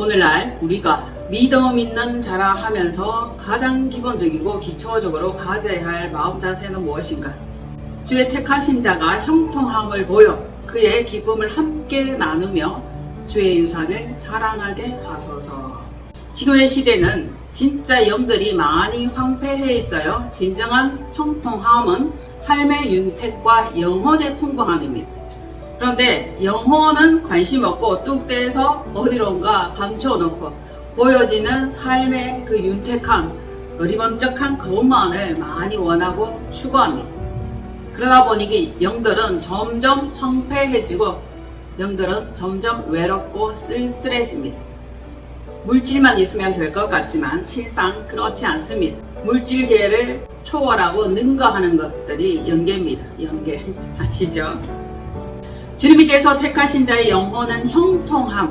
오늘날 우리가 믿음 있는 자라 하면서 가장 기본적이고 기초적으로 가져야 할 마음 자세는 무엇인가? 주의 택하신 자가 형통함을 보여 그의 기쁨을 함께 나누며 주의 유산을 자랑하게 하소서. 지금의 시대는 진짜 영들이 많이 황폐해 있어요. 진정한 형통함은 삶의 윤택과 영혼의 풍부함입니다. 그런데 영혼은 관심 없고 뚝대에서 어디론가 감춰놓고 보여지는 삶의 그 윤택함, 어리번쩍한 그것만을 많이 원하고 추구합니다. 그러다 보니 영들은 점점 황폐해지고 영들은 점점 외롭고 쓸쓸해집니다. 물질만 있으면 될 것 같지만 실상 그렇지 않습니다. 물질계를 초월하고 능가하는 것들이 영계입니다. 영계 아시죠? 주님께서 택하신 자의 영혼은 형통함,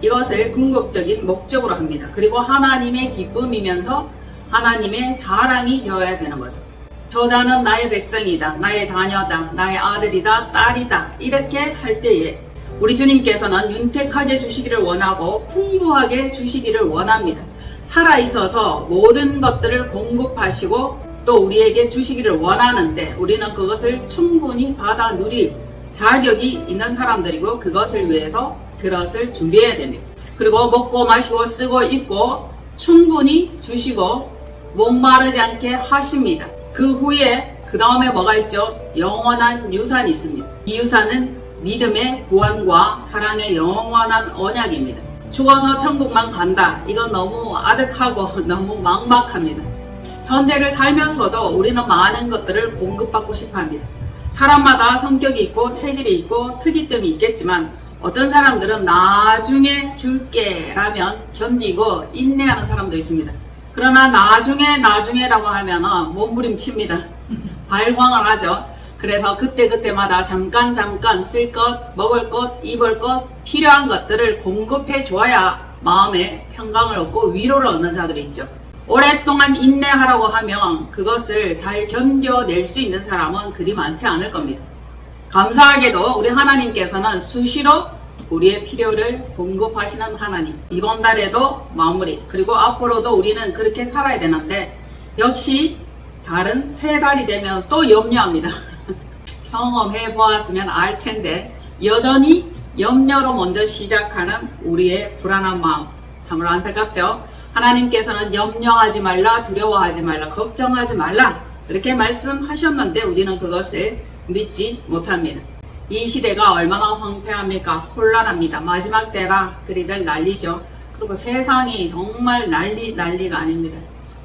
이것을 궁극적인 목적으로 합니다. 그리고 하나님의 기쁨이면서 하나님의 자랑이 되어야 되는 거죠. 저자는 나의 백성이다, 나의 자녀다, 나의 아들이다, 딸이다, 이렇게 할 때에 우리 주님께서는 윤택하게 주시기를 원하고 풍부하게 주시기를 원합니다. 살아있어서 모든 것들을 공급하시고 또 우리에게 주시기를 원하는데 우리는 그것을 충분히 받아 누릴 자격이 있는 사람들이고 그것을 위해서 그릇을 준비해야 됩니다. 그리고 먹고 마시고 쓰고 입고 충분히 주시고 목마르지 않게 하십니다. 그 후에 그 다음에 뭐가 있죠? 영원한 유산이 있습니다. 이 유산은 믿음의 구원과 사랑의 영원한 언약입니다. 죽어서 천국만 간다. 이건 너무 아득하고 너무 막막합니다. 현재를 살면서도 우리는 많은 것들을 공급받고 싶어 합니다. 사람마다 성격이 있고 체질이 있고 특이점이 있겠지만 어떤 사람들은 나중에 줄게 라면 견디고 인내하는 사람도 있습니다. 그러나 나중에라고 하면 몸부림칩니다. 발광을 하죠. 그래서 그때마다 잠깐 쓸 것, 먹을 것, 입을 것, 필요한 것들을 공급해 줘야 마음에 평강을 얻고 위로를 얻는 자들이 있죠. 오랫동안 인내하라고 하면 그것을 잘 견뎌낼 수 있는 사람은 그리 많지 않을 겁니다. 감사하게도 우리 하나님께서는 수시로 우리의 필요를 공급하시는 하나님. 이번 달에도 마무리, 그리고 앞으로도 우리는 그렇게 살아야 되는데 역시 다른 세 달이 되면 또 염려합니다. 경험해 보았으면 알 텐데 여전히 염려로 먼저 시작하는 우리의 불안한 마음, 참으로 안타깝죠. 하나님께서는 염려하지 말라, 두려워하지 말라, 걱정하지 말라 그렇게 말씀하셨는데 우리는 그것을 믿지 못합니다. 이 시대가 얼마나 황폐합니까? 혼란합니다. 마지막 때라 그리들 난리죠. 그리고 세상이 정말 난리가 아닙니다.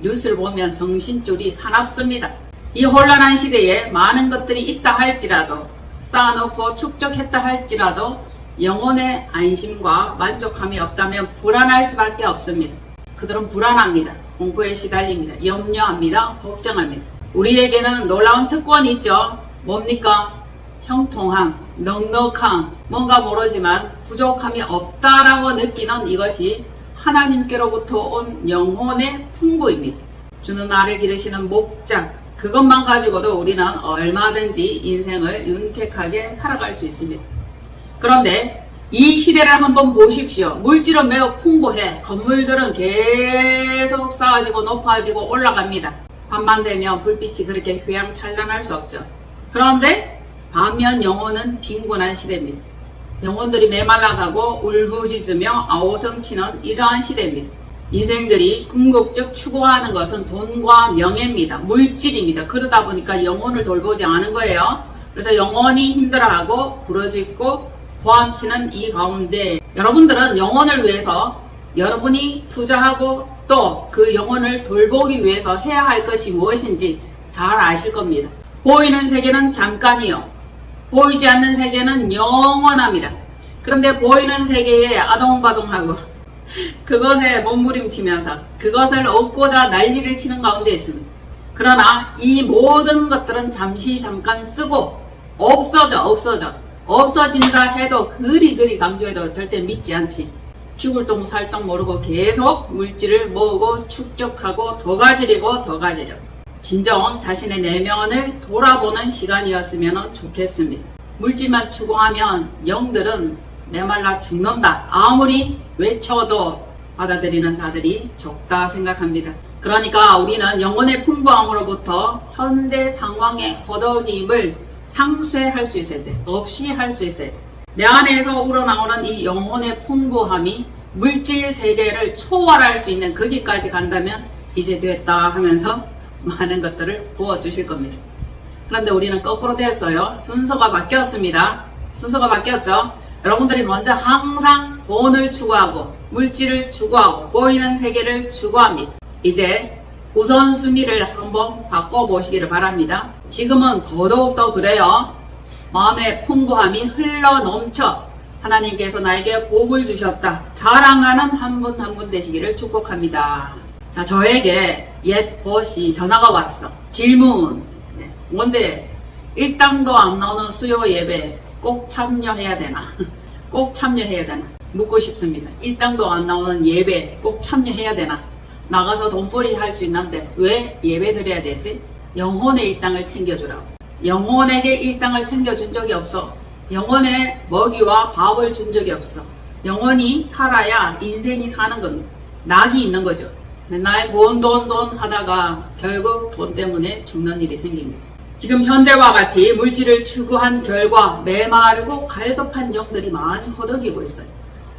뉴스를 보면 정신줄이 사납습니다. 이 혼란한 시대에 많은 것들이 있다 할지라도 쌓아놓고 축적했다 할지라도 영혼의 안심과 만족함이 없다면 불안할 수밖에 없습니다. 그들은 불안합니다. 공포에 시달립니다. 염려합니다. 걱정합니다. 우리에게는 놀라운 특권이 있죠. 뭡니까? 형통함, 넉넉함, 뭔가 모르지만 부족함이 없다라고 느끼는 이것이 하나님께로부터 온 영혼의 풍부입니다. 주는 나를 기르시는 목자, 그것만 가지고도 우리는 얼마든지 인생을 윤택하게 살아갈 수 있습니다. 그런데 이 시대를 한번 보십시오. 물질은 매우 풍부해. 건물들은 계속 쌓아지고 높아지고 올라갑니다. 밤만 되면 불빛이 그렇게 휘황찬란할 수 없죠. 그런데 반면 영혼은 빈곤한 시대입니다. 영혼들이 메말라가고 울부짖으며 아우성치는 이러한 시대입니다. 인생들이 궁극적 추구하는 것은 돈과 명예입니다. 물질입니다. 그러다 보니까 영혼을 돌보지 않은 거예요. 그래서 영혼이 힘들어하고 부러지고 고함치는 이 가운데 여러분들은 영혼을 위해서 여러분이 투자하고 또 그 영혼을 돌보기 위해서 해야 할 것이 무엇인지 잘 아실 겁니다. 보이는 세계는 잠깐이요. 보이지 않는 세계는 영원합니다. 그런데 보이는 세계에 아동바동하고 그것에 몸부림치면서 그것을 얻고자 난리를 치는 가운데 있습니다. 그러나 이 모든 것들은 잠깐 쓰고 없어진다 해도 그리 강조해도 절대 믿지 않지. 죽을 똥 살 똥 모르고 계속 물질을 모으고 축적하고 더 가지려고 진정 자신의 내면을 돌아보는 시간이었으면 좋겠습니다. 물질만 추구하면 영들은 메말라 죽는다. 아무리 외쳐도 받아들이는 자들이 적다 생각합니다. 그러니까 우리는 영혼의 풍부함으로부터 현재 상황의 허덕임을 상쇄할 수 있어야 돼. 없이 할 수 있어야 돼. 내 안에서 우러나오는 이 영혼의 풍부함이 물질 세계를 초월할 수 있는 거기까지 간다면 이제 됐다 하면서 많은 것들을 부어주실 겁니다. 그런데 우리는 거꾸로 됐어요. 순서가 바뀌었습니다. 순서가 바뀌었죠. 여러분들이 먼저 항상 돈을 추구하고 물질을 추구하고 보이는 세계를 추구합니다. 이제 우선순위를 한번 바꿔보시기를 바랍니다. 지금은 더더욱 그래요. 마음의 풍부함이 흘러넘쳐 하나님께서 나에게 복을 주셨다 자랑하는 한 분 한 분 되시기를 축복합니다. 자, 저에게 옛 벗이 전화가 왔어. 질문. 뭔데? 일당도 안 나오는 수요 예배 꼭 참여해야 되나? 꼭 참여해야 되나? 묻고 싶습니다. 일당도 안 나오는 예배 꼭 참여해야 되나? 나가서 돈벌이 할 수 있는데 왜 예배 드려야 되지? 영혼의 일당을 챙겨주라고. 영혼에게 일당을 챙겨준 적이 없어. 영혼의 먹이와 밥을 준 적이 없어. 영혼이 살아야 인생이 사는 겁니다. 낙이 있는 거죠. 맨날 돈 하다가 결국 돈 때문에 죽는 일이 생깁니다. 지금 현재와 같이 물질을 추구한 결과 메마르고 갈급한 영들이 많이 허덕이고 있어요.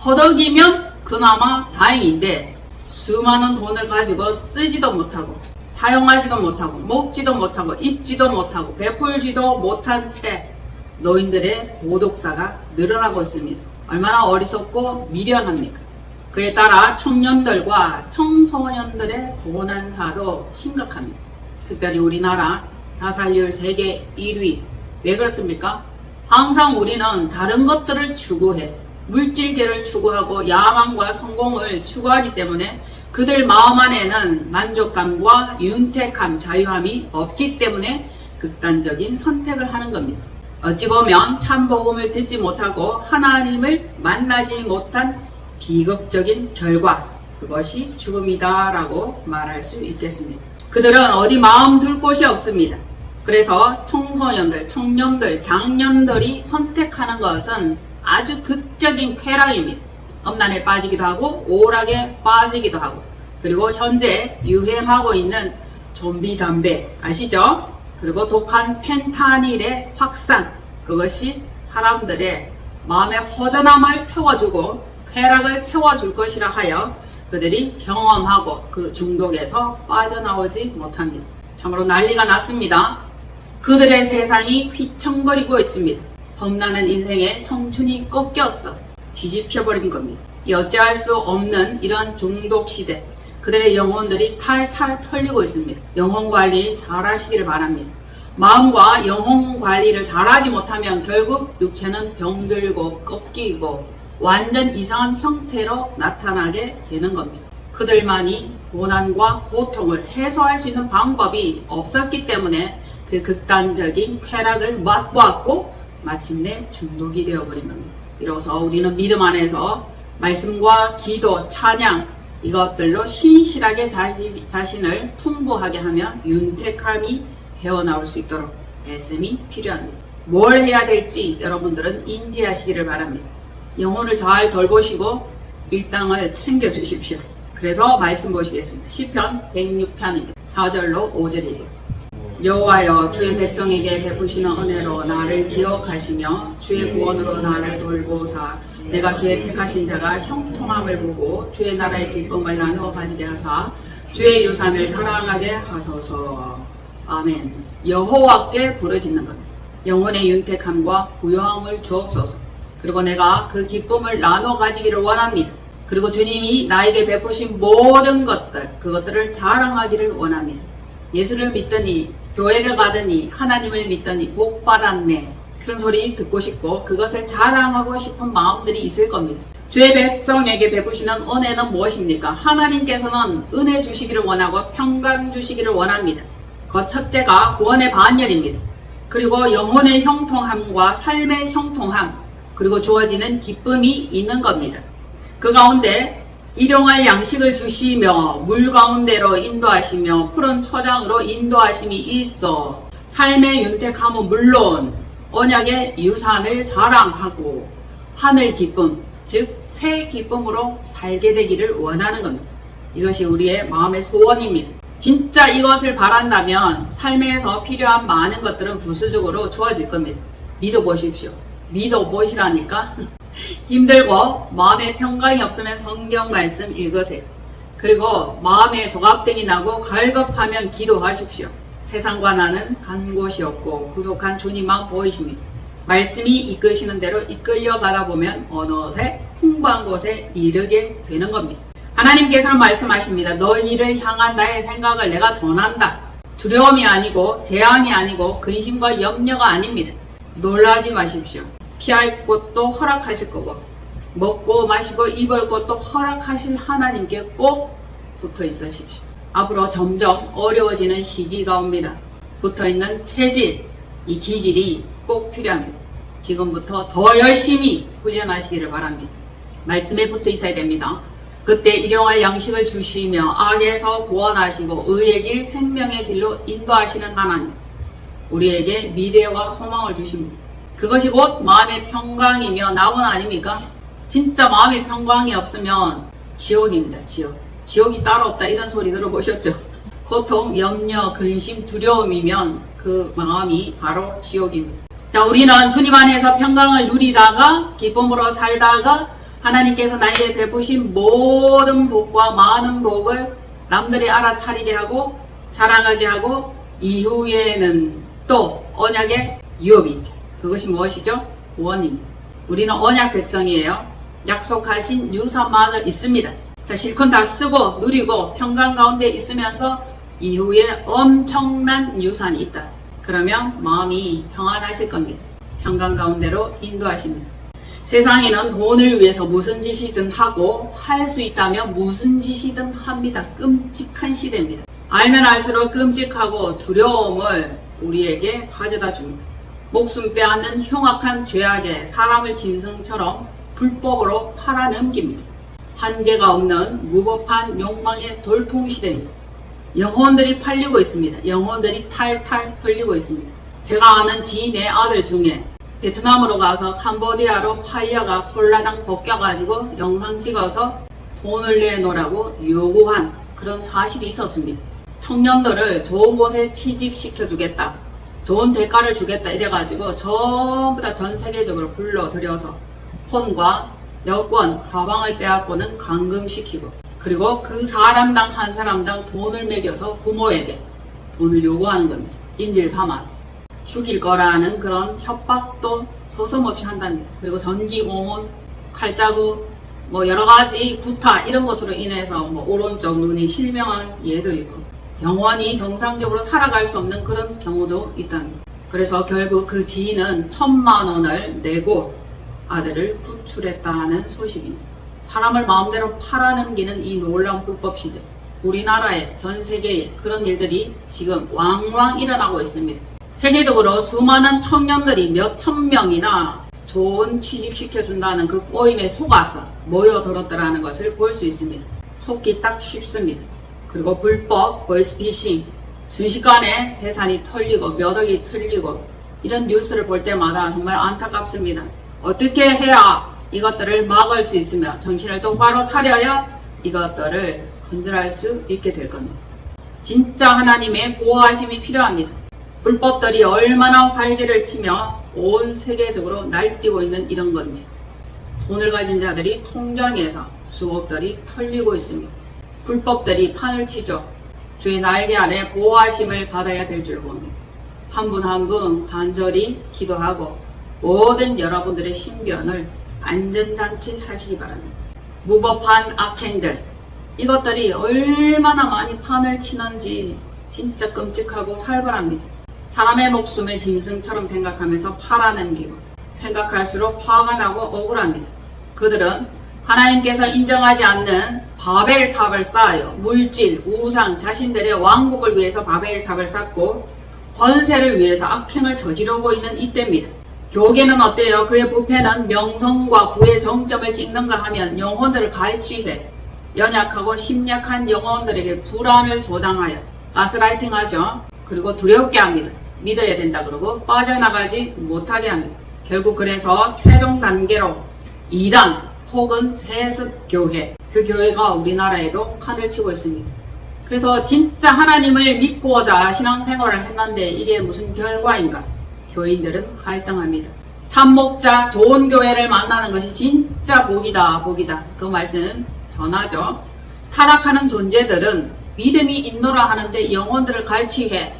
허덕이면 그나마 다행인데 수많은 돈을 가지고 쓰지도 못하고 사용하지도 못하고 먹지도 못하고 입지도 못하고 베풀지도 못한 채 노인들의 고독사가 늘어나고 있습니다. 얼마나 어리석고 미련합니까? 그에 따라 청년들과 청소년들의 고난사도 심각합니다. 특별히 우리나라 자살률 세계 1위. 왜 그렇습니까? 항상 우리는 다른 것들을 추구해. 물질계를 추구하고 야망과 성공을 추구하기 때문에 그들 마음 안에는 만족감과 윤택함, 자유함이 없기 때문에 극단적인 선택을 하는 겁니다. 어찌 보면 참 복음을 듣지 못하고 하나님을 만나지 못한 비극적인 결과, 그것이 죽음이다 라고 말할 수 있겠습니다. 그들은 어디 마음 둘 곳이 없습니다. 그래서 청소년들, 청년들, 장년들이 선택하는 것은 아주 극적인 쾌락입니다. 엄난에 빠지기도 하고 오락에 빠지기도 하고, 그리고 현재 유행하고 있는 좀비 담배 아시죠? 그리고 독한 펜타닐의 확산, 그것이 사람들의 마음의 허전함을 채워주고 쾌락을 채워줄 것이라 하여 그들이 경험하고 그 중독에서 빠져나오지 못합니다. 참으로 난리가 났습니다. 그들의 세상이 휘청거리고 있습니다. 겁나는 인생의 청춘이 꺾였어. 뒤집혀버린 겁니다. 이 어찌할 수 없는 이런 중독 시대, 그들의 영혼들이 탈탈 털리고 있습니다. 영혼 관리 잘 하시기를 바랍니다. 마음과 영혼 관리를 잘하지 못하면 결국 육체는 병들고 꺾이고 완전 이상한 형태로 나타나게 되는 겁니다. 그들만이 고난과 고통을 해소할 수 있는 방법이 없었기 때문에 그 극단적인 쾌락을 맛보았고 마침내 중독이 되어버린 겁니다. 이로써 우리는 믿음 안에서 말씀과 기도, 찬양 이것들로 신실하게 자신을 풍부하게 하며 윤택함이 헤어나올 수 있도록 애씀이 필요합니다. 뭘 해야 될지 여러분들은 인지하시기를 바랍니다. 영혼을 잘 돌보시고 일당을 챙겨주십시오. 그래서 말씀 보시겠습니다. 시편 106편입니다. 4절로 5절이에요. 여호와여, 주의 백성에게 베푸시는 은혜로 나를 기억하시며 주의 구원으로 나를 돌보사 내가 주의 택하신 자가 형통함을 보고 주의 나라의 기쁨을 나누어 가지게 하사 주의 유산을 자랑하게 하소서. 아멘. 여호와께 부르짖는 겁니다. 영혼의 윤택함과 부요함을 주옵소서. 그리고 내가 그 기쁨을 나눠 가지기를 원합니다. 그리고 주님이 나에게 베푸신 모든 것들, 그것들을 자랑하기를 원합니다. 예수를 믿더니, 교회를 가더니, 하나님을 믿더니 복 받았네, 그런 소리 듣고 싶고 그것을 자랑하고 싶은 마음들이 있을 겁니다. 주의 백성에게 베푸시는 은혜는 무엇입니까? 하나님께서는 은혜 주시기를 원하고 평강 주시기를 원합니다. 그 첫째가 구원의 반열입니다. 그리고 영혼의 형통함과 삶의 형통함, 그리고 주어지는 기쁨이 있는 겁니다. 그 가운데 일용할 양식을 주시며 물 가운데로 인도하시며 푸른 초장으로 인도하심이 있어 삶의 윤택함은 물론 언약의 유산을 자랑하고 하늘 기쁨, 즉 새 기쁨으로 살게 되기를 원하는 겁니다. 이것이 우리의 마음의 소원입니다. 진짜 이것을 바란다면 삶에서 필요한 많은 것들은 부수적으로 주어질 겁니다. 믿어보십시오. 믿어보시라니까. 힘들고 마음에 평강이 없으면 성경 말씀 읽으세요. 그리고 마음에 조갑증이 나고 갈급하면 기도하십시오. 세상과 나는 간 곳이 없고 부족한 주님만 보이십니다. 말씀이 이끄시는 대로 이끌려 가다 보면 어느새 풍부한 곳에 이르게 되는 겁니다. 하나님께서는 말씀하십니다. 너희를 향한 나의 생각을 내가 전한다. 두려움이 아니고 제한이 아니고 근심과 염려가 아닙니다. 놀라지 마십시오. 피할 곳도 허락하실 거고 먹고 마시고 입을 곳도 허락하실 하나님께 꼭 붙어 있으십시오. 앞으로 점점 어려워지는 시기가 옵니다. 붙어있는 체질, 이 기질이 꼭 필요합니다. 지금부터 더 열심히 훈련하시기를 바랍니다. 말씀에 붙어 있어야 됩니다. 그때 일용할 양식을 주시며 악에서 구원하시고 의의 길 생명의 길로 인도하시는 하나님, 우리에게 미래와 소망을 주십니다. 그것이 곧 마음의 평강이며 낙원 아닙니까? 진짜 마음의 평강이 없으면 지옥입니다. 지옥이 따로 없다 이런 소리 들어보셨죠? 고통, 염려, 근심, 두려움이면 그 마음이 바로 지옥입니다. 자, 우리는 주님 안에서 평강을 누리다가 기쁨으로 살다가 하나님께서 나에게 베푸신 모든 복과 많은 복을 남들이 알아차리게 하고 자랑하게 하고 이후에는 또 언약의 유업이 있죠. 그것이 무엇이죠? 구원입니다. 우리는 언약 백성이에요. 약속하신 유산만을 있습니다. 자, 실컷 다 쓰고 누리고 평강 가운데 있으면서 이후에 엄청난 유산이 있다. 그러면 마음이 평안하실 겁니다. 평강 가운데로 인도하십니다. 세상에는 돈을 위해서 무슨 짓이든 하고 할 수 있다면 무슨 짓이든 합니다. 끔찍한 시대입니다. 알면 알수록 끔찍하고 두려움을 우리에게 가져다 줍니다. 목숨 빼앗는 흉악한 죄악에 사람을 짐승처럼 불법으로 팔아넘깁니다. 한계가 없는 무법한 욕망의 돌풍 시대입니다. 영혼들이 팔리고 있습니다. 영혼들이 탈탈 털리고 있습니다. 제가 아는 지인의 아들 중에 베트남으로 가서 캄보디아로 팔려가 홀라당 벗겨가지고 영상 찍어서 돈을 내놓으라고 요구한 그런 사실이 있었습니다. 청년들을 좋은 곳에 취직시켜주겠다, 좋은 대가를 주겠다 이래가지고 전부 다 전 세계적으로 불러들여서 폰과 여권, 가방을 빼앗고는 감금시키고, 그리고 그 사람당 한 사람당 돈을 매겨서 부모에게 돈을 요구하는 겁니다. 인질 삼아서 죽일 거라는 그런 협박도 서슴없이 한답니다. 그리고 전기 고문, 칼자국, 뭐 여러가지 구타 이런 것으로 인해서 뭐 오른쪽 눈이 실명한 예도 있고 영원히 정상적으로 살아갈 수 없는 그런 경우도 있답니다. 그래서 결국 그 지인은 1,000만 원을 내고 아들을 구출했다는 소식입니다. 사람을 마음대로 팔아넘기는 이 놀라운 불법 시대, 우리나라에 전 세계에 그런 일들이 지금 왕왕 일어나고 있습니다. 세계적으로 수많은 청년들이 몇천 명이나 좋은 취직시켜준다는 그 꼬임에 속아서 모여들었다는 것을 볼 수 있습니다. 속기 딱 쉽습니다. 그리고 불법 보이스피싱, 순식간에 재산이 털리고 몇 억이 털리고 이런 뉴스를 볼 때마다 정말 안타깝습니다. 어떻게 해야 이것들을 막을 수 있으며 정신을 똑바로 차려야 이것들을 건절할 수 있게 될 겁니다. 진짜 하나님의 보호하심이 필요합니다. 불법들이 얼마나 활개를 치며 온 세계적으로 날뛰고 있는 이런 건지, 돈을 가진 자들이 통장에서 수억들이 털리고 있습니다. 불법들이 판을 치죠. 주의 날개 아래 보호하심을 받아야 될 줄 봅니다. 한 분 한 분 간절히 기도하고 모든 여러분들의 신변을 안전장치 하시기 바랍니다. 무법한 악행들, 이것들이 얼마나 많이 판을 치는지 진짜 끔찍하고 살벌합니다. 사람의 목숨을 짐승처럼 생각하면서 팔아넘기고 생각할수록 화가 나고 억울합니다. 그들은 하나님께서 인정하지 않는 바벨탑을 쌓아요. 물질, 우상, 자신들의 왕국을 위해서 바벨탑을 쌓고 권세를 위해서 악행을 저지르고 있는 이때입니다. 교계는 어때요? 그의 부패는 명성과 부의 정점을 찍는가 하면 영혼들을 갈취해 연약하고 심약한 영혼들에게 불안을 조장하여 가스라이팅 하죠. 그리고 두렵게 합니다. 믿어야 된다 그러고 빠져나가지 못하게 합니다. 결국 그래서 최종 단계로 이단, 혹은 세습교회, 그 교회가 우리나라에도 판을 치고 있습니다. 그래서 진짜 하나님을 믿고자 신앙생활을 했는데 이게 무슨 결과인가? 교인들은 갈등합니다. 참목자, 좋은 교회를 만나는 것이 진짜 복이다, 복이다. 그 말씀 전하죠. 타락하는 존재들은 믿음이 있노라 하는데 영혼들을 갈취해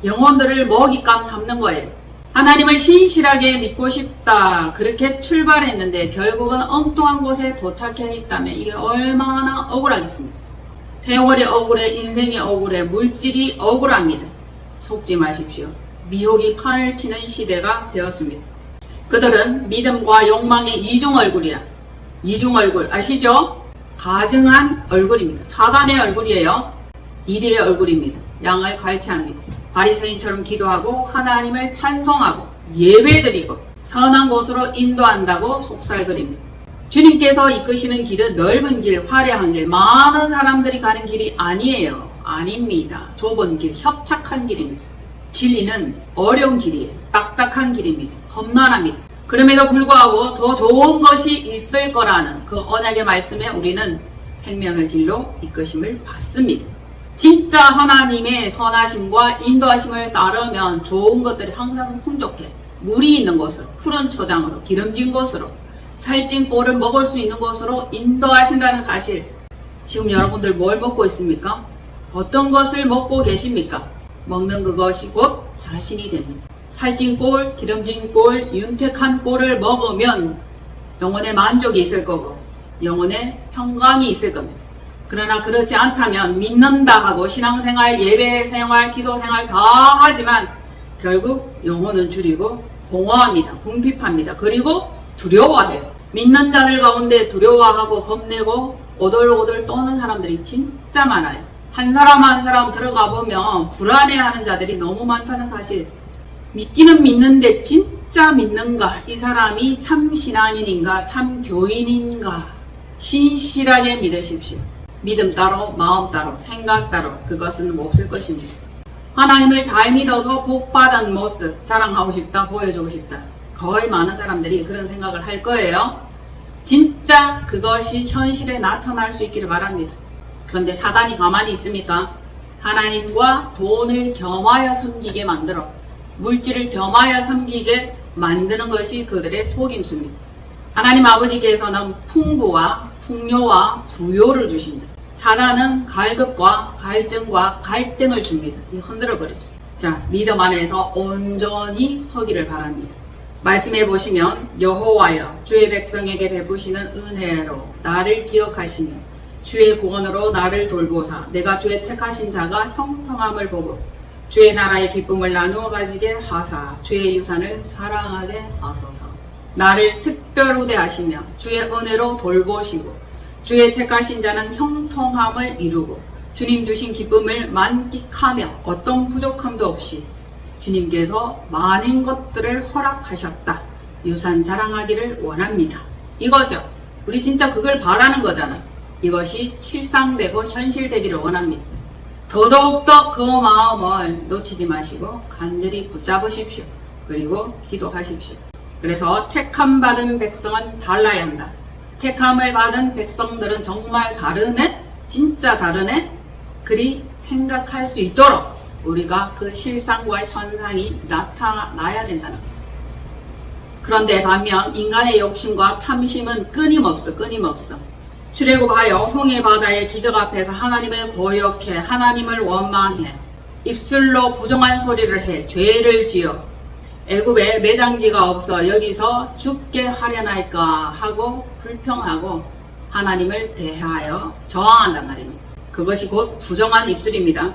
영혼들을 먹잇감 삼는 거예요. 하나님을 신실하게 믿고 싶다 그렇게 출발했는데 결국은 엉뚱한 곳에 도착해 있다면 이게 얼마나 억울하겠습니까? 세월이 억울해, 인생이 억울해, 물질이 억울합니다. 속지 마십시오. 미혹이 판을 치는 시대가 되었습니다. 그들은 믿음과 욕망의 이중 얼굴이야. 이중 얼굴 아시죠? 가증한 얼굴입니다. 사단의 얼굴이에요. 이리의 얼굴입니다. 양을 갈취합니다. 바리새인처럼 기도하고 하나님을 찬송하고 예배드리고 선한 곳으로 인도한다고 속살거립니다. 주님께서 이끄시는 길은 넓은 길, 화려한 길, 많은 사람들이 가는 길이 아니에요. 아닙니다. 좁은 길, 협착한 길입니다. 진리는 어려운 길이에요. 딱딱한 길입니다. 험난합니다. 그럼에도 불구하고 더 좋은 것이 있을 거라는 그 언약의 말씀에 우리는 생명의 길로 이끄심을 받습니다. 진짜 하나님의 선하심과 인도하심을 따르면 좋은 것들이 항상 풍족해. 물이 있는 곳으로, 푸른 초장으로, 기름진 곳으로, 살찐 꼴을 먹을 수 있는 곳으로 인도하신다는 사실. 지금 여러분들 뭘 먹고 있습니까? 어떤 것을 먹고 계십니까? 먹는 그것이 곧 자신이 됩니다. 살찐 꼴, 기름진 꼴, 윤택한 꼴을 먹으면 영혼의 만족이 있을 거고 영혼의 평강이 있을 겁니다. 그러나 그렇지 않다면 믿는다 하고 신앙생활, 예배생활, 기도생활 다 하지만 결국 영혼은 줄이고 공허합니다. 궁핍합니다. 그리고 두려워해요. 믿는 자들 가운데 두려워하고 겁내고 오돌오돌 떠는 사람들이 진짜 많아요. 한 사람 한 사람 들어가 보면 불안해하는 자들이 너무 많다는 사실. 믿기는 믿는데 진짜 믿는가? 이 사람이 참 신앙인인가? 참 교인인가? 신실하게 믿으십시오. 믿음 따로, 마음 따로, 생각 따로 그것은 없을 것입니다. 하나님을 잘 믿어서 복받은 모습 자랑하고 싶다, 보여주고 싶다. 거의 많은 사람들이 그런 생각을 할 거예요. 진짜 그것이 현실에 나타날 수 있기를 바랍니다. 그런데 사단이 가만히 있습니까? 하나님과 돈을 겸하여 섬기게 만들어 물질을 겸하여 섬기게 만드는 것이 그들의 속임수입니다. 하나님 아버지께서는 풍부와 풍요와 부요를 주십니다. 사단은 갈급과 갈증과 갈등을 줍니다. 흔들어 버리죠. 자, 믿음 안에서 온전히 서기를 바랍니다. 말씀해 보시면 여호와여 주의 백성에게 베푸시는 은혜로 나를 기억하시며 주의 구원으로 나를 돌보사 내가 주의 택하신 자가 형통함을 보고 주의 나라의 기쁨을 나누어 가지게 하사 주의 유산을 자랑하게 하소서. 나를 특별 우대하시며 주의 은혜로 돌보시고 주의 택하신 자는 형통함을 이루고 주님 주신 기쁨을 만끽하며 어떤 부족함도 없이 주님께서 많은 것들을 허락하셨다. 유산 자랑하기를 원합니다. 이거죠. 우리 진짜 그걸 바라는 거잖아. 이것이 실상되고 현실되기를 원합니다. 더더욱더 그 마음을 놓치지 마시고 간절히 붙잡으십시오. 그리고 기도하십시오. 그래서 택함 받은 백성은 달라야 한다. 택함을 받은 백성들은 정말 다르네? 진짜 다르네? 그리 생각할 수 있도록 우리가 그 실상과 현상이 나타나야 된다는 거예요. 그런데 반면 인간의 욕심과 탐심은 끊임없어. 출애굽하여 홍해 바다의 기적 앞에서 하나님을 고역해 하나님을 원망해 입술로 부정한 소리를 해 죄를 지어 애굽에 매장지가 없어 여기서 죽게 하려나이까 하고 불평하고 하나님을 대하여 저항한단 말입니다. 그것이 곧 부정한 입술입니다.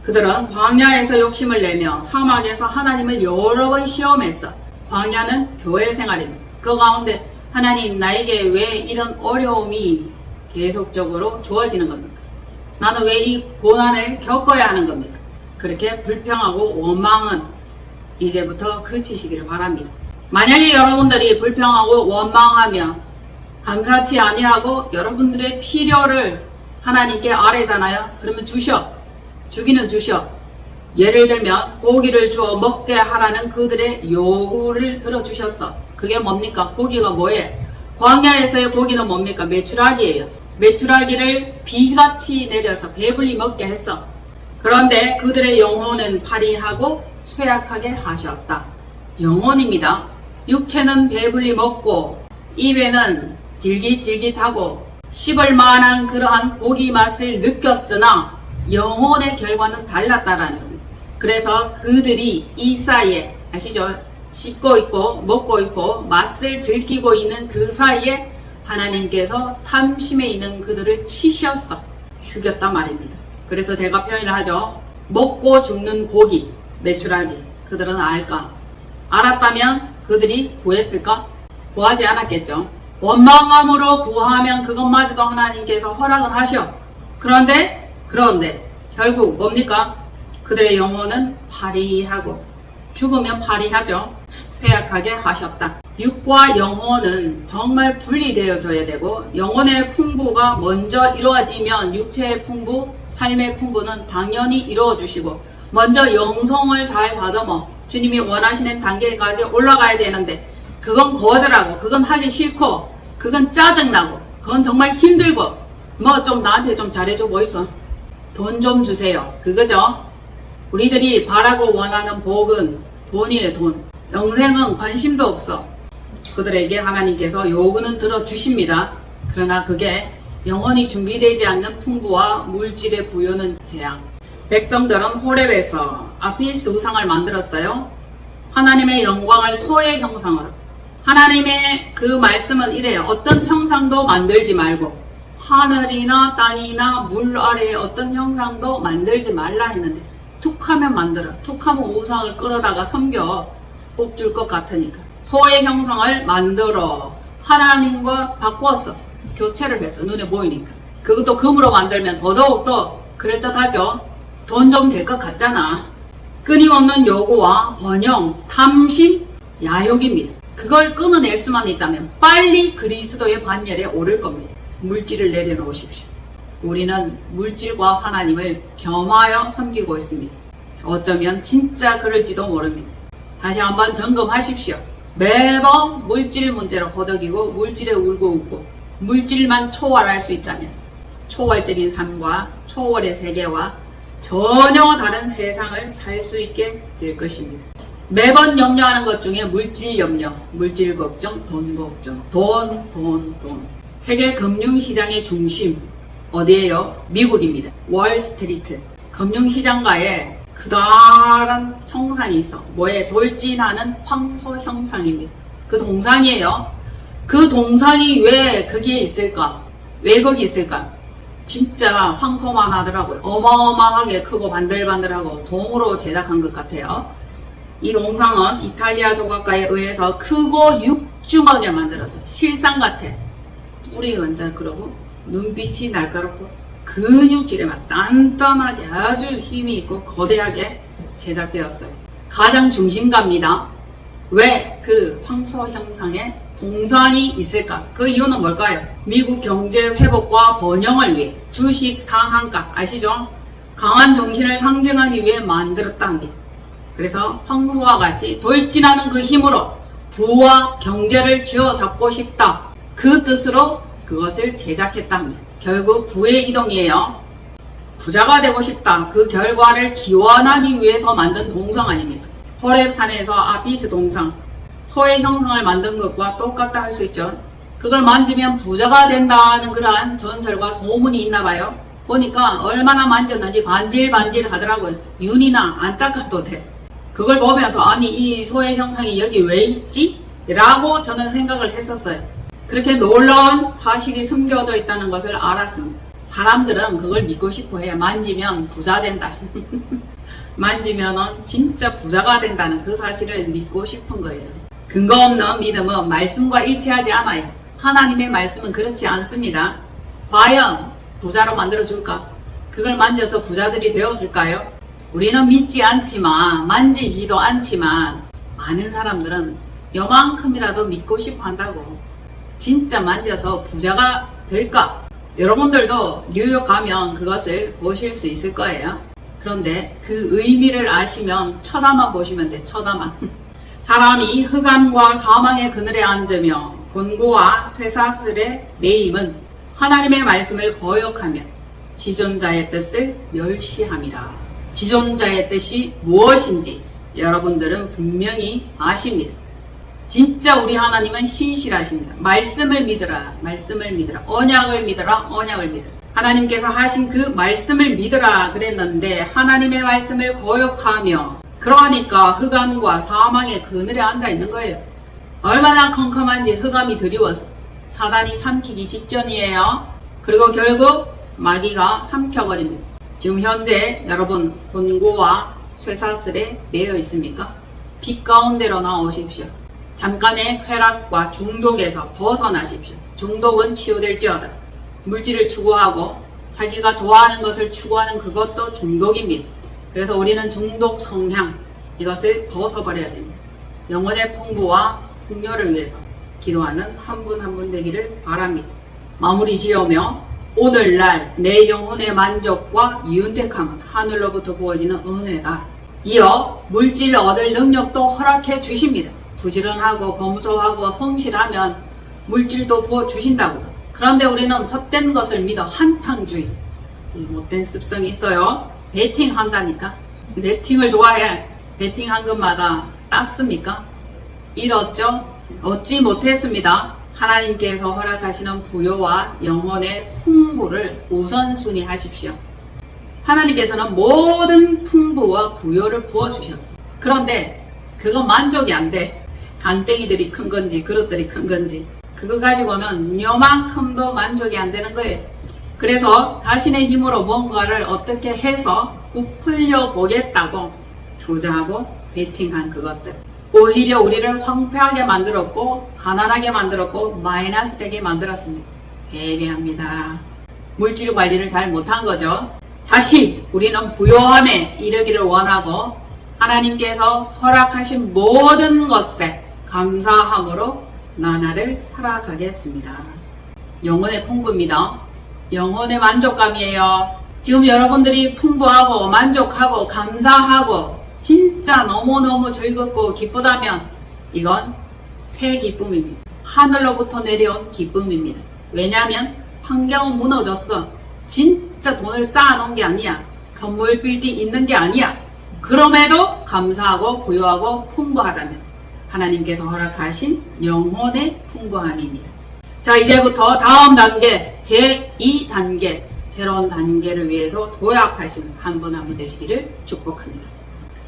그들은 광야에서 욕심을 내며 사막에서 하나님을 여러 번 시험했어. 광야는 교회 생활입니다. 그 가운데 하나님 나에게 왜 이런 어려움이 계속적으로 주어지는 겁니까? 나는 왜 이 고난을 겪어야 하는 겁니까? 그렇게 불평하고 원망은 이제부터 그치시기를 바랍니다. 만약에 여러분들이 불평하고 원망하며 감사치 아니하고 여러분들의 필요를 하나님께 아뢰잖아요. 그러면 주기는 주셔. 예를 들면 고기를 주어 먹게 하라는 그들의 요구를 들어주셨어. 그게 뭡니까? 고기가 뭐예요? 광야에서의 고기는 뭡니까? 메추라기예요. 메추라기를 비같이 내려서 배불리 먹게 했어. 그런데 그들의 영혼은 파리하고 쇠약하게 하셨다. 영혼입니다. 육체는 배불리 먹고 입에는 질깃질깃하고 씹을 만한 그러한 고기 맛을 느꼈으나 영혼의 결과는 달랐다라는 겁니다. 그래서 그들이 이 사이에 아시죠? 씹고 있고 먹고 있고 맛을 즐기고 있는 그 사이에 하나님께서 탐심에 있는 그들을 치셨어. 죽였단 말입니다. 그래서 제가 표현을 하죠. 먹고 죽는 고기, 메추라기. 그들은 알까? 알았다면 그들이 구했을까? 구하지 않았겠죠. 원망함으로 구하면 그것마저도 하나님께서 허락은 하셔. 그런데 결국 뭡니까? 그들의 영혼은 파리하고 죽으면 파리하죠. 쇠약하게 하셨다. 육과 영혼은 정말 분리되어져야 되고 영혼의 풍부가 먼저 이루어지면 육체의 풍부, 삶의 풍부는 당연히 이루어주시고 먼저 영성을 잘 다듬어 주님이 원하시는 단계까지 올라가야 되는데 그건 거절하고 그건 하기 싫고 그건 짜증나고 그건 정말 힘들고 뭐 좀 나한테 좀 잘해줘 뭐 있어. 돈 좀 주세요. 그거죠. 우리들이 바라고 원하는 복은 돈이에요. 돈. 영생은 관심도 없어. 그들에게 하나님께서 요구는 들어주십니다. 그러나 그게 영원히 준비되지 않는 풍부와 물질의 부여는 재앙. 백성들은 호렙에서 아피스 우상을 만들었어요. 하나님의 영광을 소의 형상으로. 하나님의 그 말씀은 이래요. 어떤 형상도 만들지 말고 하늘이나 땅이나 물 아래에 어떤 형상도 만들지 말라 했는데 툭하면 만들어. 툭하면 우상을 끌어다가 섬겨 복 줄 것 같으니까 소의 형상을 만들어 하나님과 바꾸었어. 교체를 했어. 눈에 보이니까. 그것도 금으로 만들면 더더욱더 그럴듯하죠. 돈 좀 될 것 같잖아. 끊임없는 요구와 번영, 탐심, 야욕입니다. 그걸 끊어낼 수만 있다면 빨리 그리스도의 반열에 오를 겁니다. 물질을 내려놓으십시오. 우리는 물질과 하나님을 겸하여 섬기고 있습니다. 어쩌면 진짜 그럴지도 모릅니다. 다시 한번 점검하십시오. 매번 물질 문제로 거덕이고 물질에 울고 웃고 물질만 초월할 수 있다면 초월적인 삶과 초월의 세계와 전혀 다른 세상을 살 수 있게 될 것입니다. 매번 염려하는 것 중에 물질 염려, 물질 걱정, 돈 걱정, 돈. 세계 금융시장의 중심 어디예요? 미국입니다. 월스트리트. 금융시장가에 그다란 형상이 있어. 뭐에? 돌진하는 황소 형상입니다. 그 동상이에요. 그 동상이 왜 거기에 있을까? 왜 거기 있을까? 진짜 황소만 하더라고요. 어마어마하게 크고 반들반들하고 동으로 제작한 것 같아요. 이 동상은 이탈리아 조각가에 의해서 크고 육중하게 만들어서 실상 같아. 뿔이 완전 그러고 눈빛이 날카롭고 근육질에만 단단하게 아주 힘이 있고 거대하게 제작되었어요. 가장 중심가입니다. 왜 그 황소 형상의 동상이 있을까? 그 이유는 뭘까요? 미국 경제 회복과 번영을 위해 주식 상한가 아시죠? 강한 정신을 상징하기 위해 만들었다 합니다. 그래서 황소와 같이 돌진하는 그 힘으로 부와 경제를 쥐어잡고 싶다. 그 뜻으로 그것을 제작했다 합니다. 결국 부의 이동이에요. 부자가 되고 싶다. 그 결과를 기원하기 위해서 만든 동상 아닙니다. 호렙산에서 아피스 동상, 소의 형상을 만든 것과 똑같다 할 수 있죠. 그걸 만지면 부자가 된다는 그러한 전설과 소문이 있나 봐요. 보니까 얼마나 만졌는지 반질반질 하더라고요. 윤이나 안 닦아도 돼. 그걸 보면서 아니 이 소의 형상이 여기 왜 있지? 라고 저는 생각을 했었어요. 그렇게 놀라운 사실이 숨겨져 있다는 것을 알았습니다. 사람들은 그걸 믿고 싶어 해. 만지면 부자 된다. 만지면 진짜 부자가 된다는 그 사실을 믿고 싶은 거예요. 근거 없는 믿음은 말씀과 일치하지 않아요. 하나님의 말씀은 그렇지 않습니다. 과연 부자로 만들어줄까? 그걸 만져서 부자들이 되었을까요? 우리는 믿지 않지만 만지지도 않지만 많은 사람들은 요만큼이라도 믿고 싶어 한다고. 진짜 만져서 부자가 될까? 여러분들도 뉴욕 가면 그것을 보실 수 있을 거예요. 그런데 그 의미를 아시면 쳐다만 보시면 돼. 쳐다만. 사람이 흑암과 사망의 그늘에 앉으며 곤고와 쇠사슬의 매임은 하나님의 말씀을 거역하며 지존자의 뜻을 멸시함이라. 지존자의 뜻이 무엇인지 여러분들은 분명히 아십니다. 진짜 우리 하나님은 신실하십니다. 말씀을 믿으라, 말씀을 믿으라. 언약을 믿으라, 언약을 믿으라. 하나님께서 하신 그 말씀을 믿으라 그랬는데 하나님의 말씀을 거역하며, 그러니까 흑암과 사망의 그늘에 앉아 있는 거예요. 얼마나 컴컴한지 흑암이 드리워서 사단이 삼키기 직전이에요. 그리고 결국 마귀가 삼켜버립니다. 지금 현재 여러분 곤고와 쇠사슬에 매여 있습니까? 빛 가운데로 나오십시오. 잠깐의 쾌락과 중독에서 벗어나십시오. 중독은 치유될지어다. 물질을 추구하고 자기가 좋아하는 것을 추구하는 그것도 중독입니다. 그래서 우리는 중독 성향, 이것을 벗어버려야 됩니다. 영혼의 풍부와 풍요를 위해서 기도하는 한 분 한 분 되기를 바랍니다. 마무리 지으며 오늘날 내 영혼의 만족과 윤택함은 하늘로부터 부어지는 은혜다. 이어 물질을 얻을 능력도 허락해 주십니다. 부지런하고 검소하고 성실하면 물질도 부어주신다고요. 그런데 우리는 헛된 것을 믿어 한탕주의, 못된 습성이 있어요. 베팅 한다니까. 베팅을 좋아해. 베팅한 것마다 땄습니까? 잃었죠? 얻지 못했습니다. 하나님께서 허락하시는 부요와 영혼의 풍부를 우선순위 하십시오. 하나님께서는 모든 풍부와 부요를 부어주셨어요. 그런데 그거 만족이 안 돼. 간땡이들이 큰 건지 그릇들이 큰 건지 그거 가지고는 요만큼도 만족이 안 되는 거예요. 그래서 자신의 힘으로 뭔가를 어떻게 해서 부풀려 보겠다고 투자하고 베팅한 그것들, 오히려 우리를 황폐하게 만들었고 가난하게 만들었고 마이너스 되게 만들었습니다. 회개합니다. 물질 관리를 잘 못한 거죠. 다시 우리는 부요함에 이르기를 원하고 하나님께서 허락하신 모든 것에 감사함으로 나날을 살아가겠습니다. 영혼의 풍부입니다. 영혼의 만족감이에요. 지금 여러분들이 풍부하고 만족하고 감사하고 진짜 너무너무 즐겁고 기쁘다면 이건 새 기쁨입니다. 하늘로부터 내려온 기쁨입니다. 왜냐하면 환경은 무너졌어. 진짜 돈을 쌓아놓은 게 아니야. 건물 빌딩 있는 게 아니야. 그럼에도 감사하고 부유하고 풍부하다면 하나님께서 허락하신 영혼의 풍부함입니다. 자, 이제부터 다음 단계, 제2단계, 새로운 단계를 위해서 도약하시는 한 분 한 분 되시기를 축복합니다.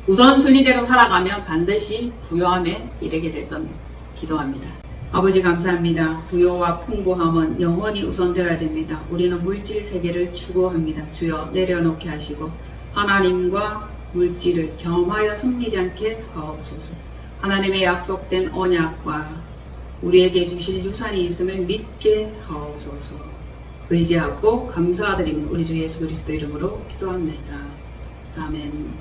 우선순위대로 살아가면 반드시 부요함에 이르게 될 겁니다. 기도합니다. 아버지 감사합니다. 부요와 풍부함은 영원히 우선되어야 됩니다. 우리는 물질 세계를 추구합니다. 주여 내려놓게 하시고 하나님과 물질을 겸하여 섬기지 않게 하옵소서. 하나님의 약속된 언약과 우리에게 주실 유산이 있음을 믿게 하옵소서. 의지하고 감사드리며 우리 주 예수 그리스도 이름으로 기도합니다. 아멘.